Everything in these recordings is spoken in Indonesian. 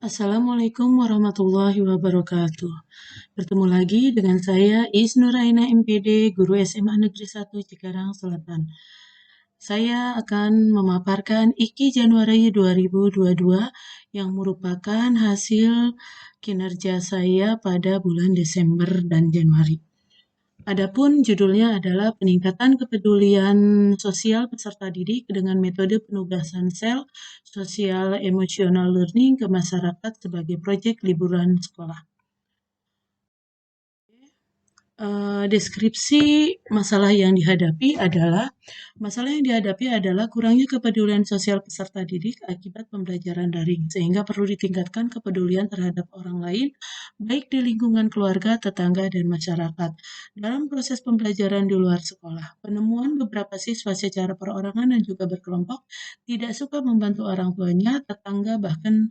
Assalamualaikum warahmatullahi wabarakatuh. Bertemu lagi dengan saya Isnuraina MPD, Guru SMA Negeri 1 Cikarang Selatan. Saya akan memaparkan IKI Januari 2022 yang merupakan hasil kinerja saya pada bulan Desember dan Januari. Adapun judulnya adalah peningkatan kepedulian sosial peserta didik dengan metode penugasan sel sosial emotional learning ke masyarakat sebagai proyek liburan sekolah. Deskripsi masalah yang dihadapi adalah kurangnya kepedulian sosial peserta didik akibat pembelajaran daring, sehingga perlu ditingkatkan kepedulian terhadap orang lain, baik di lingkungan keluarga, tetangga, dan masyarakat. Dalam proses pembelajaran di luar sekolah, penemuan beberapa siswa secara perorangan dan juga berkelompok tidak suka membantu orang tuanya, tetangga, bahkan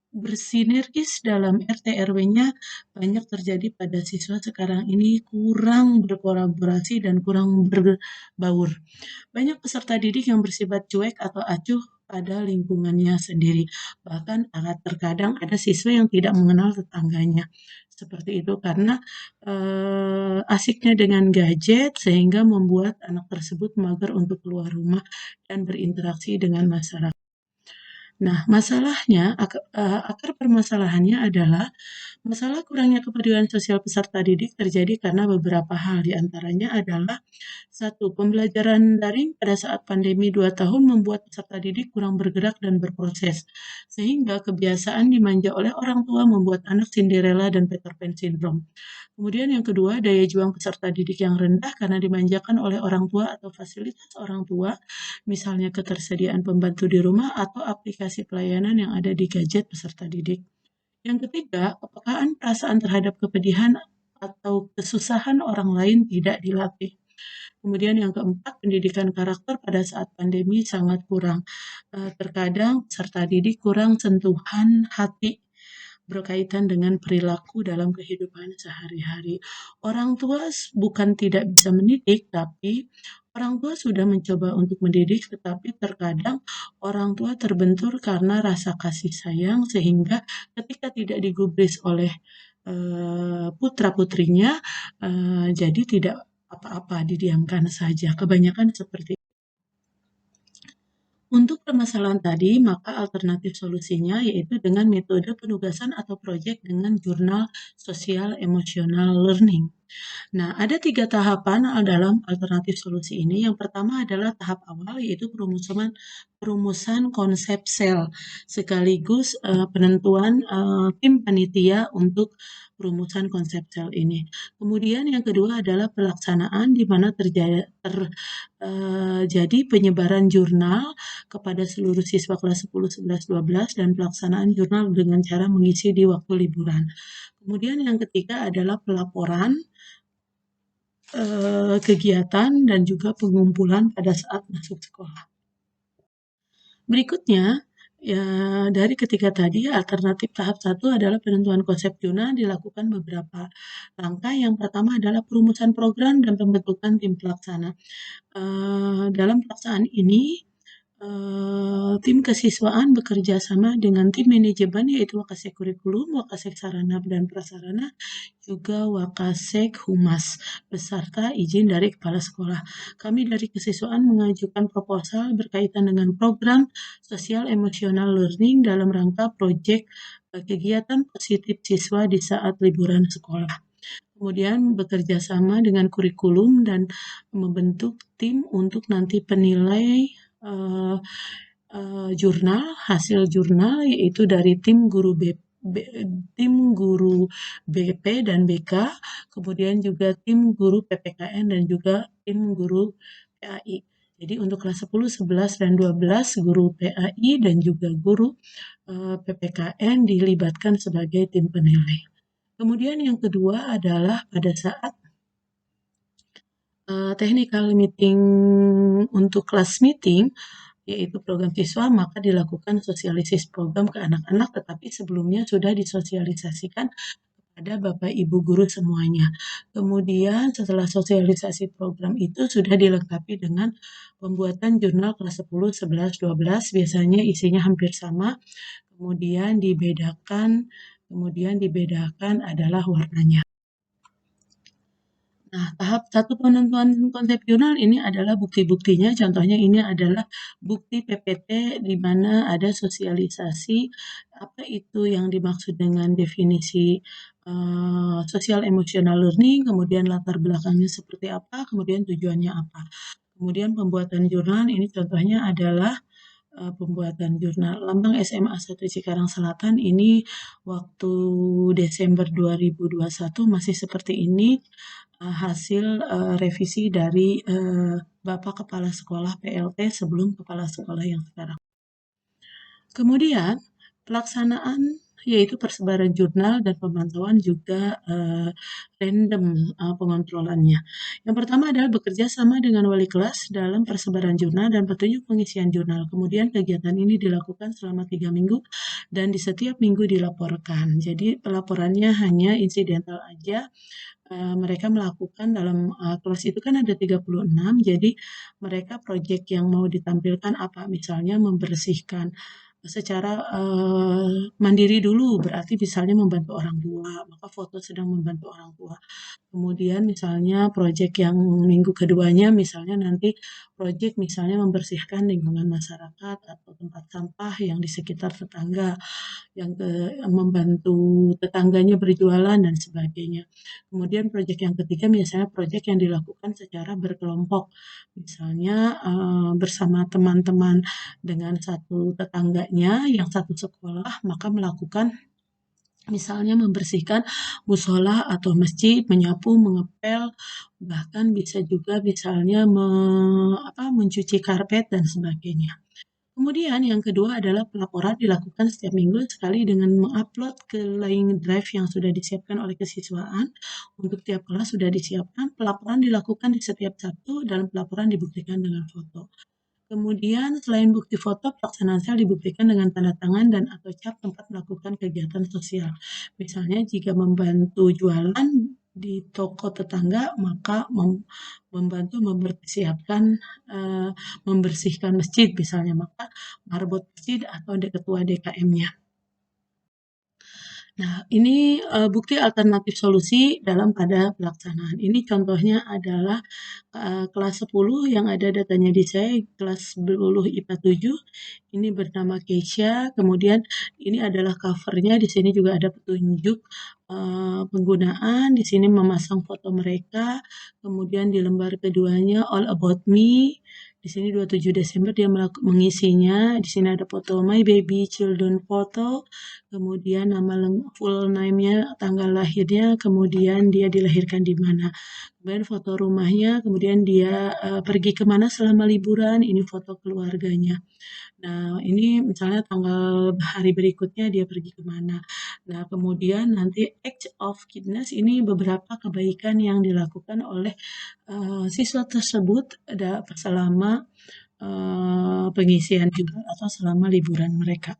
bersinergis dalam RT RW-nya banyak terjadi pada siswa sekarang ini kurang berkolaborasi dan kurang berbaur. Banyak peserta didik yang bersifat cuek atau acuh pada lingkungannya sendiri. Bahkan terkadang ada siswa yang tidak mengenal tetangganya. Seperti itu karena asiknya dengan gadget sehingga membuat anak tersebut mager untuk keluar rumah dan berinteraksi dengan masyarakat. Nah, akar permasalahannya adalah masalah kurangnya kepedulian sosial peserta didik terjadi karena beberapa hal, di antaranya adalah satu, pembelajaran daring pada saat pandemi 2 tahun membuat peserta didik kurang bergerak dan berproses, sehingga kebiasaan dimanja oleh orang tua membuat anak Cinderella dan Peter Pan syndrome. Kemudian yang kedua, daya juang peserta didik yang rendah karena dimanjakan oleh orang tua atau fasilitas orang tua, misalnya ketersediaan pembantu di rumah atau aplikasi pelayanan yang ada di gadget peserta didik. Yang ketiga, kepekaan perasaan terhadap kepedihan atau kesusahan orang lain tidak dilatih. Kemudian yang keempat, pendidikan karakter pada saat pandemi sangat kurang. Terkadang peserta didik kurang sentuhan hati berkaitan dengan perilaku dalam kehidupan sehari-hari. Orang tua bukan tidak bisa mendidik, tapi orang tua sudah mencoba untuk mendidik, tetapi terkadang orang tua terbentur karena rasa kasih sayang, sehingga ketika tidak digubris oleh putra-putrinya, jadi tidak apa-apa, didiamkan saja. Kebanyakan seperti untuk permasalahan tadi, maka alternatif solusinya yaitu dengan metode penugasan atau proyek dengan jurnal sosial emosional learning. Nah, ada 3 tahapan dalam alternatif solusi ini. Yang pertama adalah tahap awal, yaitu perumusan konsep sel, sekaligus penentuan tim panitia untuk perumusan konsep sel ini. Kemudian yang kedua adalah pelaksanaan, di mana terjadi penyebaran jurnal kepada seluruh siswa kelas 10, 11, 12, dan pelaksanaan jurnal dengan cara mengisi di waktu liburan. Kemudian yang ketiga adalah pelaporan kegiatan dan juga pengumpulan pada saat masuk sekolah. Berikutnya, ya, dari ketiga tadi, alternatif tahap 1 adalah penentuan konsep jurnal dilakukan beberapa langkah. Yang pertama adalah perumusan program dan pembentukan tim pelaksana. Dalam pelaksanaan ini, tim kesiswaan bekerja sama dengan tim manajemen, yaitu Wakasek Kurikulum, Wakasek Sarana dan Prasarana, juga Wakasek Humas, beserta izin dari kepala sekolah. Kami dari kesiswaan mengajukan proposal berkaitan dengan program sosial emosional learning dalam rangka proyek kegiatan positif siswa di saat liburan sekolah. Kemudian bekerja sama dengan kurikulum dan membentuk tim untuk nanti penilai hasil jurnal, yaitu dari tim guru BP dan BK, kemudian juga tim guru PPKN dan juga tim guru PAI. Jadi untuk kelas 10, 11, dan 12, guru PAI dan juga guru PPKN dilibatkan sebagai tim penilai. Kemudian yang kedua adalah pada saat technical meeting untuk kelas meeting, yaitu program siswa, maka dilakukan sosialisasi program ke anak-anak, tetapi sebelumnya sudah disosialisasikan kepada Bapak Ibu guru semuanya. Kemudian setelah sosialisasi program itu sudah dilengkapi dengan pembuatan jurnal kelas 10, 11, 12, biasanya isinya hampir sama. kemudian dibedakan adalah warnanya. Nah, tahap 1 penentuan konsep jurnal ini adalah bukti-buktinya, contohnya ini adalah bukti PPT di mana ada sosialisasi apa itu yang dimaksud dengan definisi social emotional learning, kemudian latar belakangnya seperti apa, kemudian tujuannya apa. Kemudian pembuatan jurnal ini contohnya adalah pembuatan jurnal Lambang SMA 1 Cikarang Selatan ini waktu Desember 2021 masih seperti ini, hasil revisi dari Bapak Kepala Sekolah PLT sebelum Kepala Sekolah yang sekarang. Kemudian pelaksanaan yaitu persebaran jurnal dan pemantauan juga random pengontrolannya. Yang pertama adalah bekerja sama dengan wali kelas dalam persebaran jurnal dan petunjuk pengisian jurnal. Kemudian kegiatan ini dilakukan selama 3 minggu dan di setiap minggu dilaporkan. Jadi pelaporannya hanya insidental aja. Mereka melakukan dalam kelas itu kan ada 36, jadi mereka proyek yang mau ditampilkan apa, misalnya membersihkan secara mandiri dulu, berarti misalnya membantu orang tua, maka foto sedang membantu orang tua. Kemudian misalnya proyek yang minggu keduanya misalnya nanti proyek misalnya membersihkan lingkungan masyarakat atau tempat sampah yang di sekitar tetangga, yang membantu tetangganya berjualan dan sebagainya. Kemudian proyek yang ketiga misalnya proyek yang dilakukan secara berkelompok, misalnya bersama teman-teman dengan satu tetangganya yang satu sekolah, maka melakukan misalnya membersihkan musola atau masjid, menyapu, mengepel, bahkan bisa juga misalnya mencuci karpet dan sebagainya. Kemudian yang kedua adalah pelaporan dilakukan setiap minggu sekali dengan mengupload ke Line Drive yang sudah disiapkan oleh kesiswaan. Untuk tiap kelas sudah disiapkan, pelaporan dilakukan di setiap Sabtu dan pelaporan dibuktikan dengan foto. Kemudian selain bukti foto, pelaksanaan sel dibuktikan dengan tanda tangan dan atau cap tempat melakukan kegiatan sosial. Misalnya jika membantu jualan di toko tetangga, maka membantu mempersiapkan membersihkan masjid misalnya, maka marbot masjid atau ketua DKM-nya. Nah, ini bukti alternatif solusi dalam pada pelaksanaan. Ini contohnya adalah kelas 10 yang ada datanya di saya, kelas 10 IPA 7. Ini bernama Keisha. Kemudian ini adalah covernya. Di sini juga ada petunjuk penggunaan. Di sini memasang foto mereka. Kemudian di lembar keduanya All About Me. Di sini 27 Desember dia mengisinya. Di sini ada foto My Baby Children Photo. Kemudian nama full name-nya, tanggal lahirnya, kemudian dia dilahirkan di mana. Kemudian foto rumahnya, kemudian dia pergi kemana selama liburan, ini foto keluarganya. Nah, ini misalnya tanggal hari berikutnya dia pergi kemana. Nah, kemudian nanti Act of Kindness ini beberapa kebaikan yang dilakukan oleh siswa tersebut selama pengisian juga atau selama liburan mereka.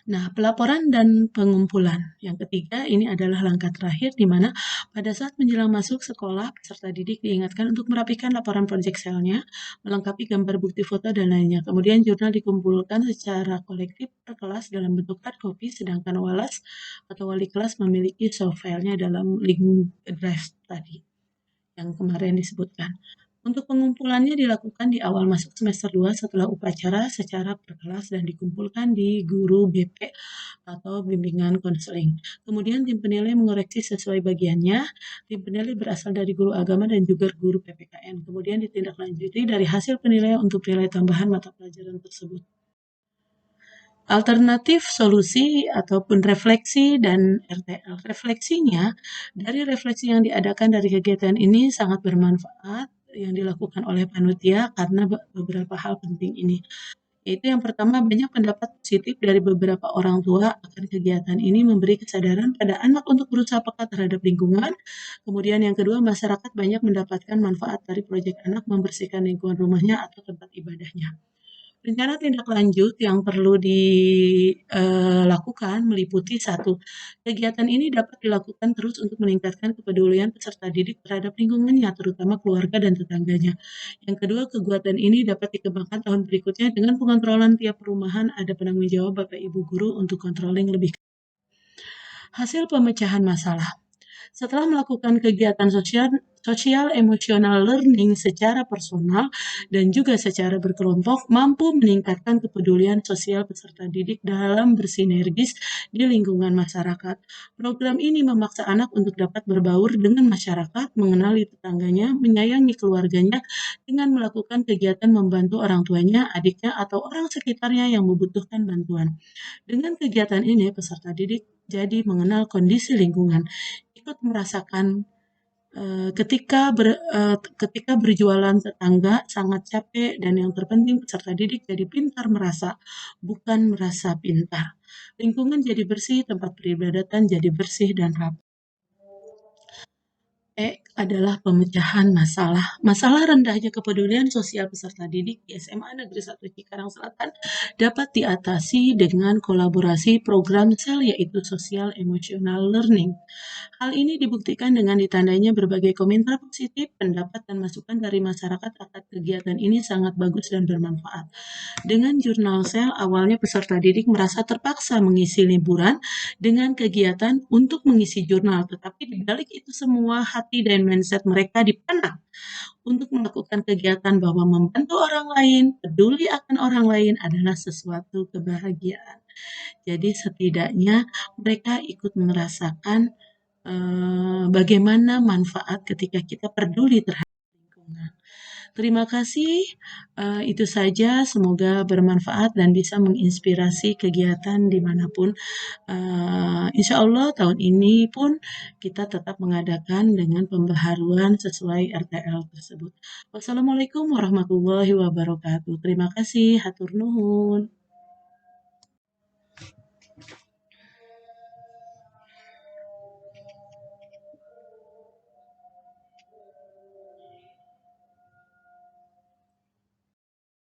Nah, pelaporan dan pengumpulan. Yang ketiga, ini adalah langkah terakhir di mana pada saat menjelang masuk sekolah, peserta didik diingatkan untuk merapikan laporan proyek selnya, melengkapi gambar bukti foto, dan lainnya. Kemudian jurnal dikumpulkan secara kolektif per kelas dalam bentuk hard copy, sedangkan walas atau wali kelas memiliki soft filenya dalam link drive tadi yang kemarin disebutkan. Untuk pengumpulannya dilakukan di awal masuk semester 2 setelah upacara secara per kelas dan dikumpulkan di guru BP atau bimbingan konseling. Kemudian tim penilai mengoreksi sesuai bagiannya. Tim penilai berasal dari guru agama dan juga guru PPKN. Kemudian ditindaklanjuti dari hasil penilaian untuk nilai tambahan mata pelajaran tersebut. Alternatif solusi ataupun refleksi dan RTL. Refleksinya, dari refleksi yang diadakan dari kegiatan ini sangat bermanfaat yang dilakukan oleh panitia karena beberapa hal penting ini. Yaitu yang pertama, banyak pendapat positif dari beberapa orang tua akan kegiatan ini memberi kesadaran pada anak untuk berusaha peka terhadap lingkungan. Kemudian yang kedua, masyarakat banyak mendapatkan manfaat dari proyek anak membersihkan lingkungan rumahnya atau tempat ibadahnya. Rencana tindak lanjut yang perlu dilakukan meliputi satu, kegiatan ini dapat dilakukan terus untuk meningkatkan kepedulian peserta didik terhadap lingkungannya, terutama keluarga dan tetangganya. Yang kedua, kegiatan ini dapat dikembangkan tahun berikutnya dengan pengontrolan tiap perumahan ada penanggung jawab Bapak Ibu guru untuk controlling lebih. Hasil pemecahan masalah. Setelah melakukan kegiatan sosial emosional learning secara personal dan juga secara berkelompok, mampu meningkatkan kepedulian sosial peserta didik dalam bersinergis di lingkungan masyarakat. Program ini memaksa anak untuk dapat berbaur dengan masyarakat, mengenali tetangganya, menyayangi keluarganya, dengan melakukan kegiatan membantu orang tuanya, adiknya, atau orang sekitarnya yang membutuhkan bantuan. Dengan kegiatan ini, peserta didik jadi mengenal kondisi lingkungan, ikut merasakan ketika berjualan tetangga sangat capek dan yang terpenting peserta didik jadi pintar merasa, bukan merasa pintar. Lingkungan jadi bersih, tempat peribadatan jadi bersih dan rapi. Adalah pemecahan masalah. Masalah rendahnya kepedulian sosial peserta didik di SMA Negeri 1 Cikarang Selatan dapat diatasi dengan kolaborasi program SEL yaitu Social Emotional Learning. Hal ini dibuktikan dengan ditandainya berbagai komentar positif, pendapat dan masukan dari masyarakat akan kegiatan ini sangat bagus dan bermanfaat. Dengan jurnal sel, awalnya peserta didik merasa terpaksa mengisi liburan dengan kegiatan untuk mengisi jurnal, tetapi di balik itu semua hati dan mindset mereka dipanah untuk melakukan kegiatan bahwa membantu orang lain, peduli akan orang lain adalah sesuatu kebahagiaan. Jadi setidaknya mereka ikut merasakan bagaimana manfaat ketika kita peduli terhadap lingkungan. Terima kasih, itu saja semoga bermanfaat dan bisa menginspirasi kegiatan dimanapun. Insya Allah tahun ini pun kita tetap mengadakan dengan pembaharuan sesuai RTL tersebut. Wassalamualaikum warahmatullahi wabarakatuh. Terima kasih, hatur nuhun.